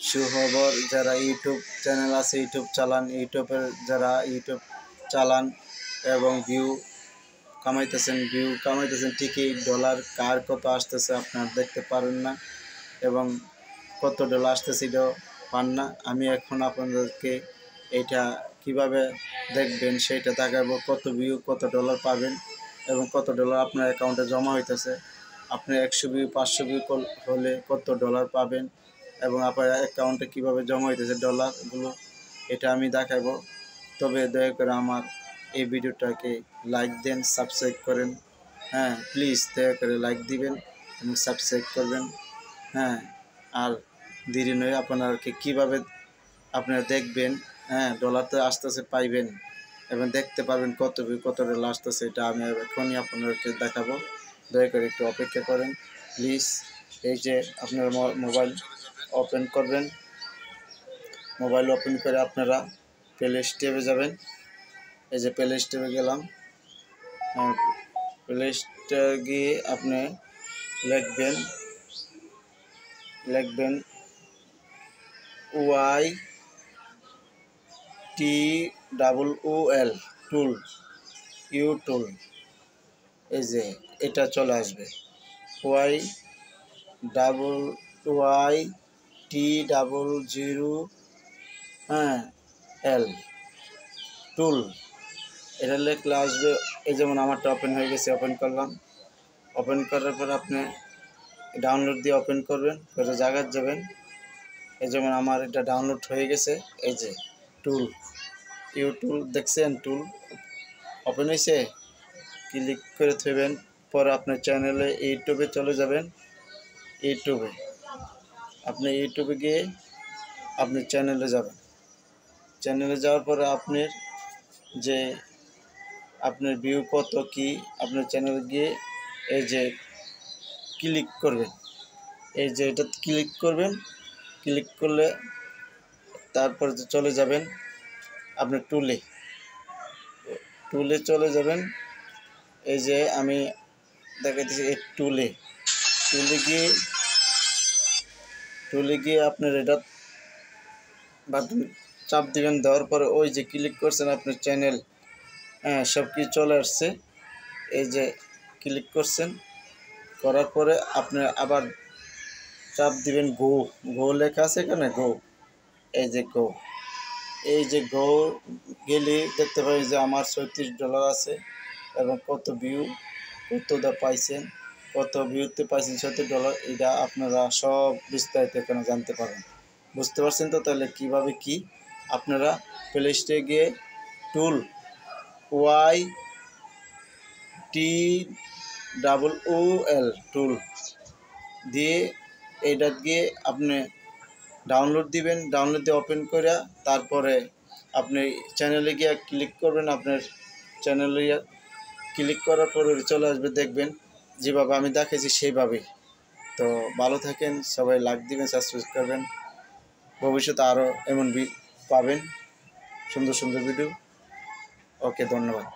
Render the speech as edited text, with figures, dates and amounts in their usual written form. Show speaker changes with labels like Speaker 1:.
Speaker 1: সুখবর। যারা YouTube channel আছে, ইউটিউব চালান, ইউটিউবের যারা ইউটিউব চালান এবং ভিউ কামাইতেছেন ঠিকই, ডলার কার কত আসতেছে আপনার দেখতে পারেন না এবং কত ডলার আসতেছে এটাও পান না। আমি এখন আপনাদেরকে এটা কিভাবে দেখবেন সেটা দেখাবো। কত ভিউ কত ডলার পাবেন এবং কত ডলার আপনার অ্যাকাউন্টে জমা হইতেছে। আপনি 100 ভিউ 500 ভিউ হলে কত ডলার পাবেন এবং আপনার অ্যাকাউন্টে কীভাবে জমা হইতেছে ডলারগুলো, এটা আমি দেখাবো। তবে দয়া করে আমার এই ভিডিওটাকে লাইক দেন, সাবস্ক্রাইব করেন। হ্যাঁ, প্লিজ দয়া করে লাইক দিবেন এবং সাবস্ক্রাইব করবেন। হ্যাঁ, আর দেরি নয়, আপনাকে কীভাবে আপনারা দেখবেন, হ্যাঁ, ডলার তো আসতেছে পাইবেন এবং দেখতে পারবেন কত ভিউ কত ডলার আসতেছে, এটা আমি এখনই আপনাদেরকে দেখাবো। দয়া করে একটু অপেক্ষা করেন প্লিজ। এই যে আপনার মোবাইল ওপেন করবেন, মোবাইল ওপেন করে আপনারা প্লে স্টোরে যাবেন। এই যে প্লে স্টোরে গেলাম, প্লে স্টোরে গিয়ে আপনি লিখবেন YTOOL টুল, ইউটুল। এই যে এটা চলে আসবে YTOOL টুল, এটা লিখলে আসবে। এই যেমন আমারটা ওপেন হয়ে গেছে, ওপেন করলাম। ওপেন করার পর আপনি ডাউনলোড দিয়ে ওপেন করবেন, করে জায়গায় যাবেন। এই যেমন আমার এটা ডাউনলোড হয়ে গেছে। এই যে টুল, ইউটুল দেখছেন, টুল ওপেন হয়েছে। ক্লিক করে থাকবেন, পরে আপনার চ্যানেলে ইউটিউবে চলে যাবেন। ইউটিউবে আপনি ইউটিউবে গিয়ে আপনি চ্যানেলে যাবেন। চ্যানেলে যাওয়ার পরে আপনার যে আপনার ভিউ কত কি আপনার চ্যানেলে গিয়ে এই যে ক্লিক করবেন। এই যে এটা ক্লিক করবেন, ক্লিক করলে তারপর চলে যাবেন আপনি টুলে চলে যাবেন। এই যে আমি দেখাইতেছি এই টুলে গিয়ে আপনার এটা বাটন চাপ দিবেন। দেওয়ার পরে ওই যে ক্লিক করছেন আপনার চ্যানেল, হ্যাঁ, সব কিছু চলে আসছে। এই যে ক্লিক করছেন, করার পরে আপনি আবার চাপ দিবেন গো লেখা আছে এখানে, গো। এই যে গো গেলে দেখতে পাই যে আমার $36 আছে এবং কত ভিউ পাইছেন, কত ভিউতে পাইছেন $36, এটা আপনারা সব বিস্তারিত এখানে জানতে পারেন। বুঝতে পারছেন তো? তাহলে কিভাবে কি আপনারা প্লে স্টোরে গিয়ে টুল YTOOL টুল দিয়ে এইটা গিয়ে আপনি ডাউনলোড দিবেন। ডাউনলোড দিয়ে ওপেন করে তারপরে আপনি চ্যানেলে গিয়ে ক্লিক করবেন। আপনার চ্যানেলে ক্লিক করার পরে চলে আসবে, দেখবেন যেভাবে আমি দেখেছি সেইভাবেই। তো ভালো থাকেন সবাই, লাইক দিবেন, সাবস্ক্রাইব করবেন। ভবিষ্যতে আরও এমন পাবেন সুন্দর সুন্দর ভিডিও। ওকে, ধন্যবাদ।